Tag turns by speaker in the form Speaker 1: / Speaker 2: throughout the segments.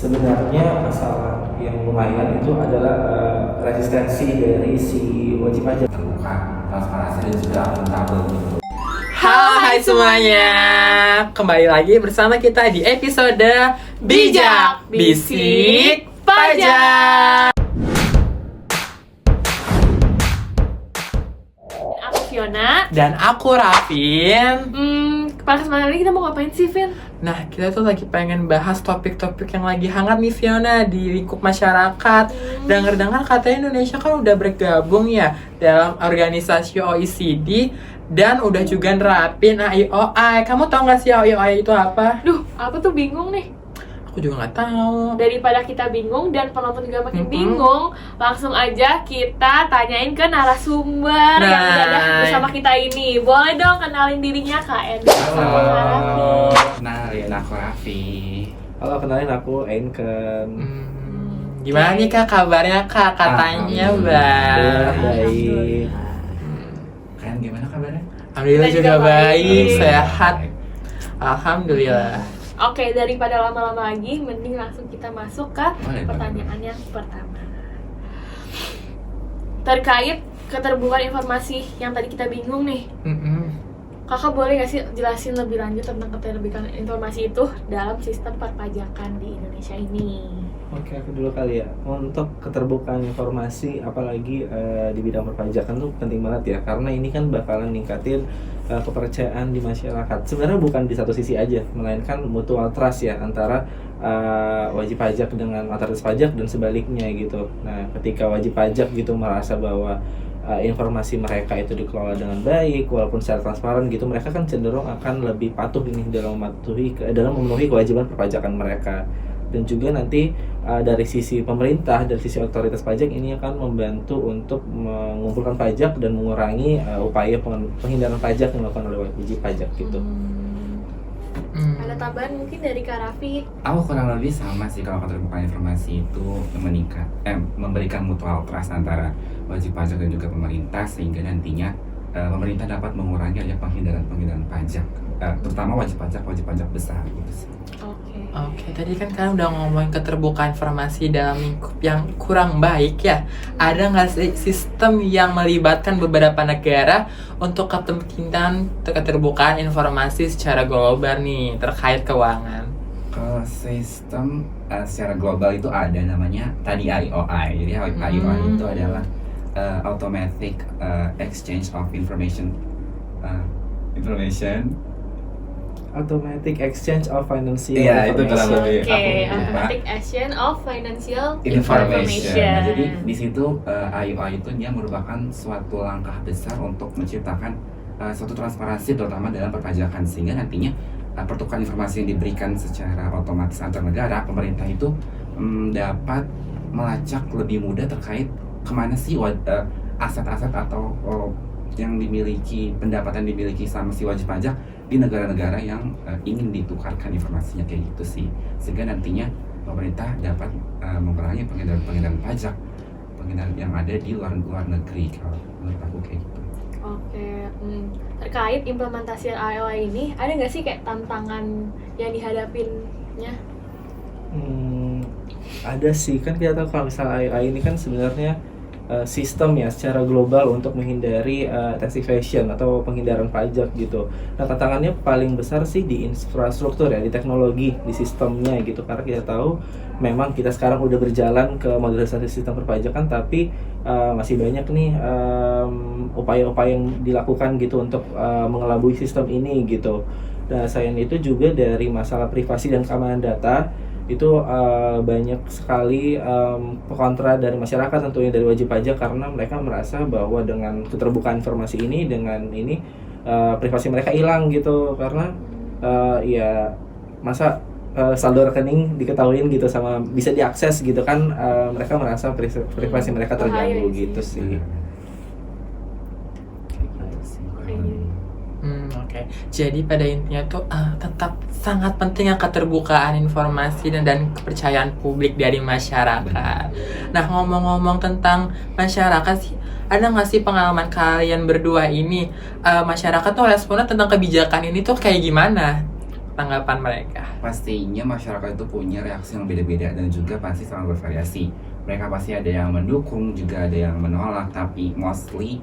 Speaker 1: Sebenarnya masalah yang lumayan itu adalah resistensi dari si wajib pajak.
Speaker 2: Terbuka, transparansi dan juga akuntabel gitu.
Speaker 3: Halo hai semuanya, kembali lagi bersama kita di episode Bijak Bisik Pajak.
Speaker 4: Aku Fiona.
Speaker 3: Dan aku Rafin.
Speaker 4: Kepala kesempatan ini kita mau ngapain sih, Vin?
Speaker 3: Nah, kita tuh lagi pengen bahas topik-topik yang lagi hangat nih Fiona di lingkup masyarakat. Dengar-dengar katanya Indonesia kan udah bergabung ya dalam organisasi OECD dan udah juga nerapin AIOI. Kamu tau gak sih AIOI itu apa?
Speaker 4: Duh, aku tuh bingung nih.
Speaker 3: Aku juga gak tahu.
Speaker 4: Daripada kita bingung dan penonton juga makin bingung, langsung aja kita tanyain ke narasumber yang udah ada bersama kita ini. Boleh dong kenalin dirinya Kak Enda sama Kak Raffi.
Speaker 2: Kenalin aku Raffi.
Speaker 1: Halo, kenalin aku Ainken.
Speaker 3: Gimana nih Kak kabarnya Kak? Katanya
Speaker 1: Baik.
Speaker 2: Kalian gimana kabarnya?
Speaker 3: Alhamdulillah
Speaker 4: Kita
Speaker 3: juga
Speaker 4: juga
Speaker 3: baik,
Speaker 4: baik.
Speaker 3: sehat. Alhamdulillah.
Speaker 4: Oke, daripada lama-lama lagi, mending langsung kita masuk ke
Speaker 2: Boleh,
Speaker 4: pertanyaan yang pertama. Terkait keterbukaan informasi yang tadi kita bingung nih, Kakak boleh nggak sih jelasin lebih lanjut tentang keterbukaan informasi itu dalam sistem perpajakan di Indonesia ini?
Speaker 1: Oke, aku dulu kali ya. Untuk keterbukaan informasi, apalagi di bidang perpajakan tuh penting banget ya, karena ini kan bakalan ningkatin kepercayaan di masyarakat. Sebenarnya bukan di satu sisi aja, melainkan mutual trust ya antara wajib pajak dengan otoritas pajak dan sebaliknya gitu. Nah, ketika wajib pajak gitu merasa bahwa informasi mereka itu dikelola dengan baik, walaupun secara transparan gitu, mereka kan cenderung akan lebih patuh ini dalam memenuhi kewajiban perpajakan mereka. Dan juga nanti dari sisi pemerintah, dari sisi otoritas pajak ini akan membantu untuk mengumpulkan pajak dan mengurangi upaya penghindaran pajak yang dilakukan oleh wajib pajak gitu.
Speaker 4: Ada tambahan mungkin dari Kak Raffi?
Speaker 2: Aku kurang lebih sama sih kalau keterbukaan informasi itu memberikan mutual trust antara wajib pajak dan juga pemerintah, sehingga nantinya pemerintah dapat mengurangi penghindaran pajak, terutama wajib pajak besar gitu sih.
Speaker 3: Oke, tadi kan kalian udah ngomongin keterbukaan informasi dalam lingkup yang kurang baik ya. Ada nggak sih sistem yang melibatkan beberapa negara untuk kepentingan keterbukaan informasi secara global nih terkait keuangan?
Speaker 2: Kalau sistem secara global itu ada namanya tadi AIOI. Jadi AIOI itu adalah Automatic Exchange of Information.
Speaker 1: Automatic Exchange of Financial
Speaker 2: Iya, itu kurang
Speaker 1: Information.
Speaker 2: lebih.
Speaker 4: Oke,
Speaker 2: Aku lupa.
Speaker 4: Automatic Action of Financial
Speaker 2: Information.
Speaker 4: Information.
Speaker 2: Nah, jadi di situ AIOI itu dia merupakan suatu langkah besar untuk menciptakan suatu transparansi terutama dalam perpajakan, sehingga nantinya pertukaran informasi yang diberikan secara otomatis antar negara, pemerintah itu dapat melacak lebih mudah terkait kemana sih aset-aset atau yang pendapatan dimiliki sama si wajib pajak di negara-negara yang ingin ditukarkan informasinya kayak gitu sih, sehingga nantinya pemerintah dapat mengurangi penghindaran pajak yang ada di luar negeri. Kalau menurut aku kayak gitu.
Speaker 4: Oke, terkait implementasi AIOI ini, ada nggak sih kayak tantangan yang dihadapinnya?
Speaker 1: Ada sih, kan kita tahu kalau misalnya AI ini kan sebenarnya sistem ya secara global untuk menghindari tax evasion atau penghindaran pajak gitu. Nah, tantangannya paling besar sih di infrastruktur ya, di teknologi, di sistemnya gitu. Karena kita tahu memang kita sekarang udah berjalan ke modernisasi sistem perpajakan, tapi masih banyak nih upaya-upaya yang dilakukan gitu untuk mengelabui sistem ini gitu. Nah, selain itu juga dari masalah privasi dan keamanan data itu banyak sekali kontra dari masyarakat, tentunya dari wajib pajak, karena mereka merasa bahwa dengan keterbukaan informasi ini, dengan ini privasi mereka hilang gitu, karena ya masa saldo rekening diketahuin gitu sama bisa diakses gitu kan, mereka merasa privasi mereka terganggu gitu sih.
Speaker 3: Oke. Jadi pada intinya tuh tetap sangat penting keterbukaan informasi dan kepercayaan publik dari masyarakat. Nah, ngomong-ngomong tentang masyarakat sih, ada nggak sih pengalaman kalian berdua ini masyarakat tuh responnya tentang kebijakan ini tuh kayak gimana? tanggapan mereka?
Speaker 2: Pastinya masyarakat itu punya reaksi yang beda-beda dan juga pasti sangat bervariasi. Mereka pasti ada yang mendukung, juga ada yang menolak, tapi mostly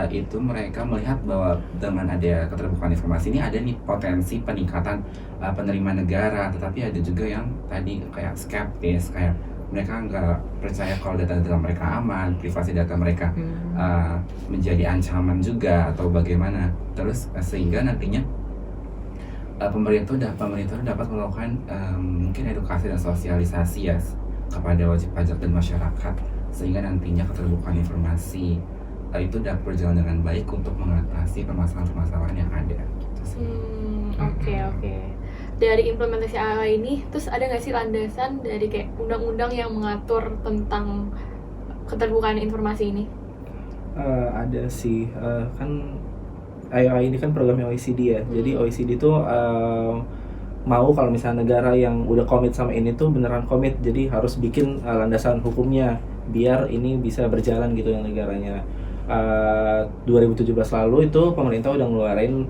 Speaker 2: itu mereka melihat bahwa dengan ada keterbukaan informasi ini ada nih potensi peningkatan penerimaan negara, tetapi ada juga yang tadi kayak skeptis, kayak mereka nggak percaya kalau data-data mereka aman, privasi data mereka menjadi ancaman juga atau bagaimana. Terus sehingga nantinya pemerintah dapat melakukan mungkin edukasi dan sosialisasi ya kepada wajib pajak dan masyarakat, sehingga nantinya keterbukaan informasi itu dapat berjalan dengan baik untuk mengatasi permasalahan-permasalahan yang ada.
Speaker 4: Oke. Dari implementasi AI ini, terus ada nggak sih landasan dari kayak undang-undang yang mengatur tentang keterbukaan informasi ini?
Speaker 1: Ada sih, kan AI ini kan programnya OECD ya. Jadi OECD tuh mau kalau misalnya negara yang udah komit sama ini tuh beneran komit, jadi harus bikin landasan hukumnya biar ini bisa berjalan gitu yang negaranya. 2017 lalu itu pemerintah udah ngeluarin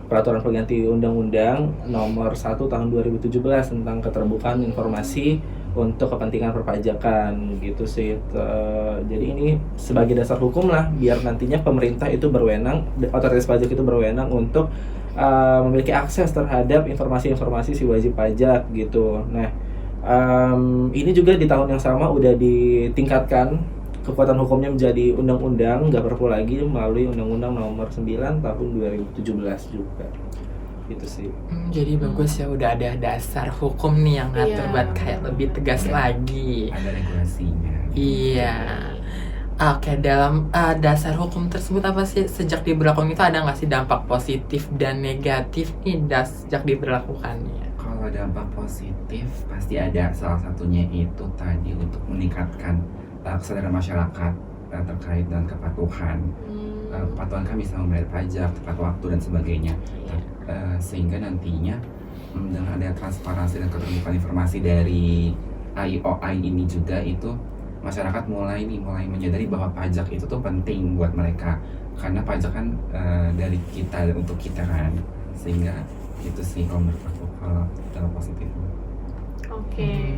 Speaker 1: peraturan pengganti undang-undang nomor 1 tahun 2017 tentang keterbukaan informasi untuk kepentingan perpajakan gitu sih. Jadi ini sebagai dasar hukum lah biar nantinya pemerintah itu berwenang, otoritas pajak itu berwenang untuk memiliki akses terhadap informasi-informasi si wajib pajak gitu. Nah, ini juga di tahun yang sama udah ditingkatkan kekuatan hukumnya menjadi undang-undang, nggak perpu lagi melalui Undang-Undang Nomor 9 Tahun 2017 juga. Gitu sih.
Speaker 3: Jadi bagus ya udah ada dasar hukum nih yang ngatur
Speaker 4: Iya.
Speaker 3: buat kayak lebih tegas lagi.
Speaker 2: Ada regulasinya.
Speaker 3: Iya. Oke, dalam dasar hukum tersebut apa sih sejak diberlakukan itu ada nggak sih dampak positif dan negatif nih sejak diberlakukannya?
Speaker 2: Kalau dampak positif pasti ada, salah satunya itu tadi untuk meningkatkan kesadaran masyarakat terkait dengan kepatuhan. Kepatuhan kan bisa membayar pajak tepat waktu dan sebagainya. Sehingga nantinya dengan adanya transparansi dan keterbukaan informasi dari IOI ini juga, itu masyarakat mulai menyadari bahwa pajak itu tuh penting buat mereka, karena pajak kan dari kita dan untuk kita kan, sehingga itu sih kalau menurut aku kalau dampak positifnya.
Speaker 4: Oke.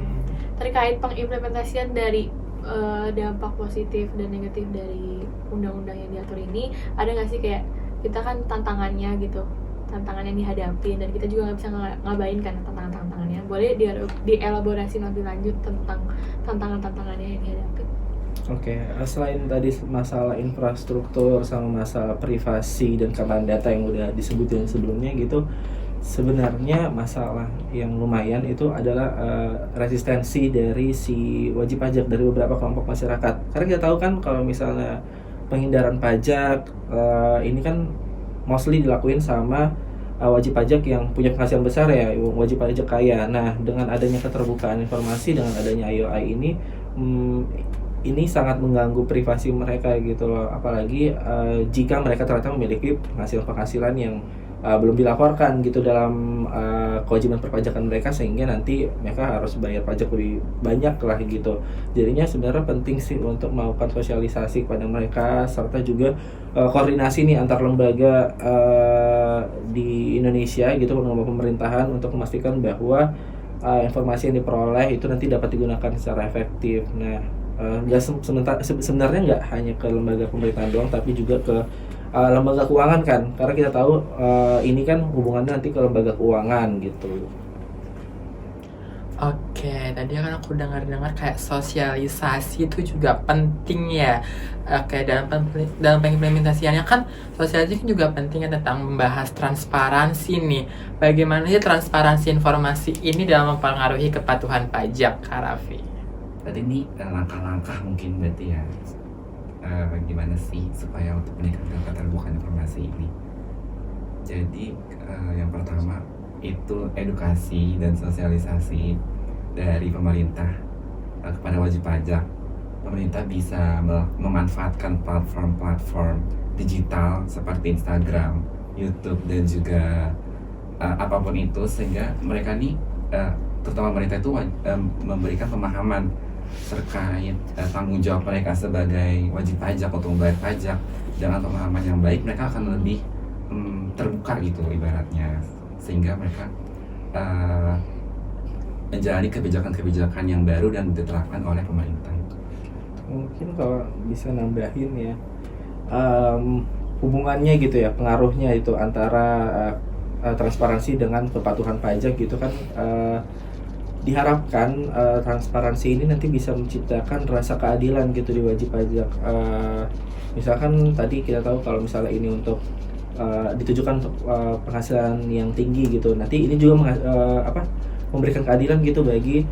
Speaker 4: Terkait pengimplementasian dari dampak positif dan negatif dari undang-undang yang diatur ini, ada nggak sih kayak kita kan tantangannya gitu, tantangan yang dihadapi, dan kita juga nggak bisa ngabain kan tantangannya. Boleh dielaborasi lebih lanjut tentang tantangannya yang dihadapi?
Speaker 1: Oke, selain tadi masalah infrastruktur sama masalah privasi dan keamanan data yang udah disebutin sebelumnya gitu, sebenarnya masalah yang lumayan itu adalah resistensi dari si wajib pajak dari beberapa kelompok masyarakat. Karena kita tahu kan kalau misalnya penghindaran pajak ini kan mostly dilakuin sama wajib pajak yang punya penghasilan besar ya, wajib pajak kaya. Nah, dengan adanya keterbukaan informasi, dengan adanya IOI ini sangat mengganggu privasi mereka gitu loh. Apalagi jika mereka ternyata memiliki penghasilan yang belum dilaporkan gitu dalam kewajiban perpajakan mereka, sehingga nanti mereka harus bayar pajak lebih banyak lah gitu. Jadinya sebenarnya penting sih untuk melakukan sosialisasi kepada mereka, serta juga koordinasi nih antar lembaga di Indonesia gitu dengan pemerintahan untuk memastikan bahwa informasi yang diperoleh itu nanti dapat digunakan secara efektif. Nah, sebenarnya nggak hanya ke lembaga pemerintahan doang, tapi juga ke lembaga keuangan kan, karena kita tahu ini kan hubungannya nanti ke lembaga keuangan gitu.
Speaker 3: Oke, tadi kan aku dengar kayak sosialisasi itu juga penting ya. Oke, dalam pengimplementasiannya kan sosialisasi juga penting ya tentang membahas transparansi nih. Bagaimana sih transparansi informasi ini dalam mempengaruhi kepatuhan pajak, Kak Raffi?
Speaker 2: Tadi ini langkah-langkah mungkin berarti ya, gimana sih supaya untuk meningkatkan keterbukaan informasi ini. Jadi yang pertama itu edukasi dan sosialisasi dari pemerintah kepada wajib pajak. Pemerintah bisa memanfaatkan platform-platform digital seperti Instagram, YouTube, dan juga apapun itu, sehingga mereka nih terutama pemerintah itu memberikan pemahaman terkait tanggung jawab mereka sebagai wajib pajak untuk membayar pajak. Dengan pemahaman yang baik, mereka akan lebih terbuka gitu ibaratnya, sehingga mereka menjalani kebijakan-kebijakan yang baru dan diterapkan oleh pemerintah.
Speaker 1: Mungkin kalau bisa nambahin ya, hubungannya gitu ya, pengaruhnya itu antara transparansi dengan kepatuhan pajak gitu kan, diharapkan transparansi ini nanti bisa menciptakan rasa keadilan gitu di wajib pajak. Misalkan tadi kita tahu kalau misalnya ini untuk ditujukan untuk penghasilan yang tinggi gitu, nanti ini juga memberikan keadilan gitu bagi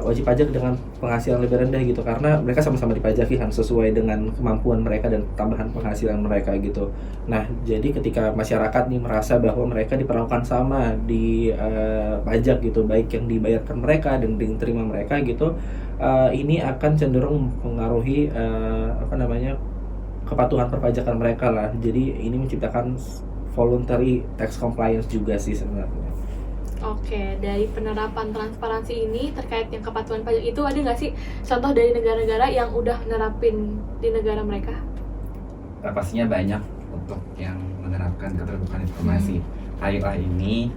Speaker 1: wajib pajak dengan penghasilan lebih rendah gitu, karena mereka sama-sama dipajaki kan sesuai dengan kemampuan mereka dan tambahan penghasilan mereka gitu. Nah, jadi ketika masyarakat nih merasa bahwa mereka diperlakukan sama di pajak gitu, baik yang dibayarkan mereka dan yang diterima mereka gitu, ini akan cenderung mempengaruhi kepatuhan perpajakan mereka lah. Jadi ini menciptakan voluntary tax compliance juga sih sebenarnya.
Speaker 4: Oke, dari penerapan transparansi ini terkait yang kepatuhan pajak itu ada nggak sih contoh dari negara-negara yang udah nerapin di negara mereka?
Speaker 2: Pastinya banyak untuk yang menerapkan keterbukaan informasi. IUI ini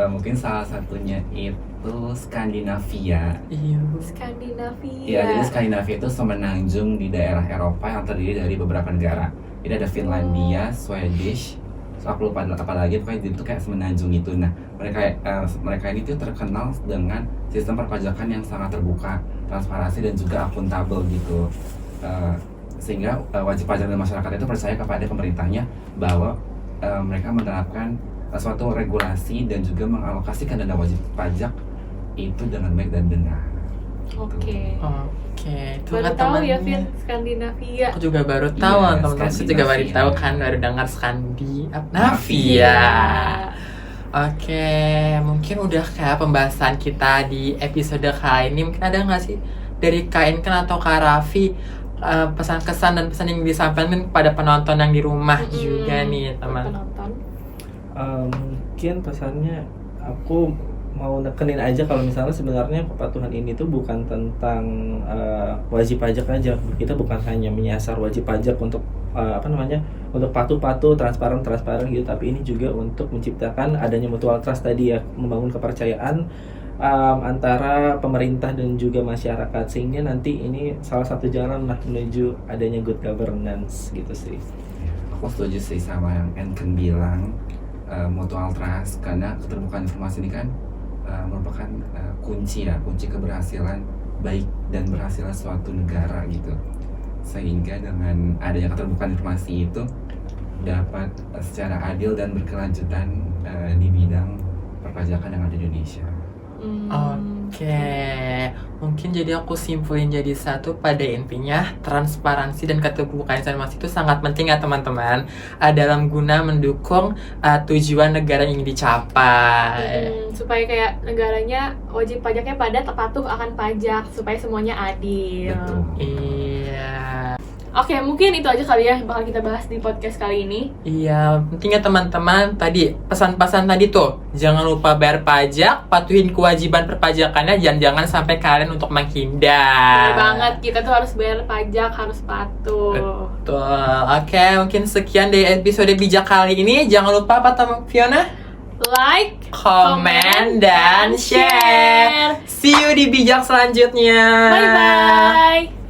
Speaker 2: mungkin salah satunya itu Skandinavia.
Speaker 4: Skandinavia.
Speaker 2: Iya, jadi Skandinavia itu semenanjung di daerah Eropa yang terdiri dari beberapa negara. Jadi ada Finlandia, Swedish, aku lupa apa lagi, pokoknya itu kayak semenanjung itu. Nah, mereka ini tuh terkenal dengan sistem perpajakan yang sangat terbuka, transparansi dan juga akuntabel gitu. Sehingga wajib pajak dan masyarakat itu percaya kepada pemerintahnya bahwa mereka menerapkan suatu regulasi dan juga mengalokasikan dana wajib pajak itu dengan baik dan benar.
Speaker 4: Oke.
Speaker 3: Itu
Speaker 4: Baru tahu ya, Vin, Skandinavia.
Speaker 3: Aku juga baru tahu,
Speaker 2: Iya,
Speaker 3: teman-teman aku juga baru
Speaker 2: Skandinavia.
Speaker 3: tahu kan, baru dengar Skandinavia. Oke, mungkin udah kayak pembahasan kita di episode kali ini. Mungkin ada nggak sih dari Kak Inken atau Kak Raffi pesan-kesan dan pesan yang disampaikan kepada penonton yang di rumah juga nih, teman.
Speaker 4: Penonton.
Speaker 1: Mungkin pesannya aku mau nekenin aja kalau misalnya sebenarnya kepatuhan ini tuh bukan tentang wajib pajak aja. Kita bukan hanya menyasar wajib pajak untuk untuk patuh transparan gitu, tapi ini juga untuk menciptakan adanya mutual trust tadi ya, membangun kepercayaan antara pemerintah dan juga masyarakat, sehingga nanti ini salah satu jalan lah menuju adanya good governance gitu sih.
Speaker 2: Aku setuju sih sama yang Enken bilang, mutual trust, karena keterbukaan informasi ini kan merupakan kunci keberhasilan baik dan berhasilnya suatu negara gitu. Sehingga dengan adanya keterbukaan informasi itu dapat secara adil dan berkelanjutan di bidang perpajakan yang ada di Indonesia.
Speaker 3: Oke, mungkin jadi aku simpulin jadi satu, pada intinya transparansi dan keterbukaan informasi itu sangat penting ya teman-teman, dalam guna mendukung tujuan negara yang ingin dicapai.
Speaker 4: Supaya kayak negaranya wajib pajaknya pada patuh akan pajak, supaya semuanya adil.
Speaker 2: Betul.
Speaker 3: Iya.
Speaker 4: Oke, mungkin itu aja kali ya bakal kita bahas di podcast kali ini.
Speaker 3: Iya, pentingnya teman-teman tadi pesan-pesan tadi tuh, jangan lupa bayar pajak, patuhin kewajiban perpajakannya, jangan sampai kalian untuk menghindar.
Speaker 4: Bener banget, kita tuh harus bayar pajak, harus patuh.
Speaker 3: Betul. Oke, mungkin sekian dari episode bijak kali ini. Jangan lupa apa teman Fiona?
Speaker 4: Like,
Speaker 3: Komen dan share. See you di bijak selanjutnya.
Speaker 4: Bye bye.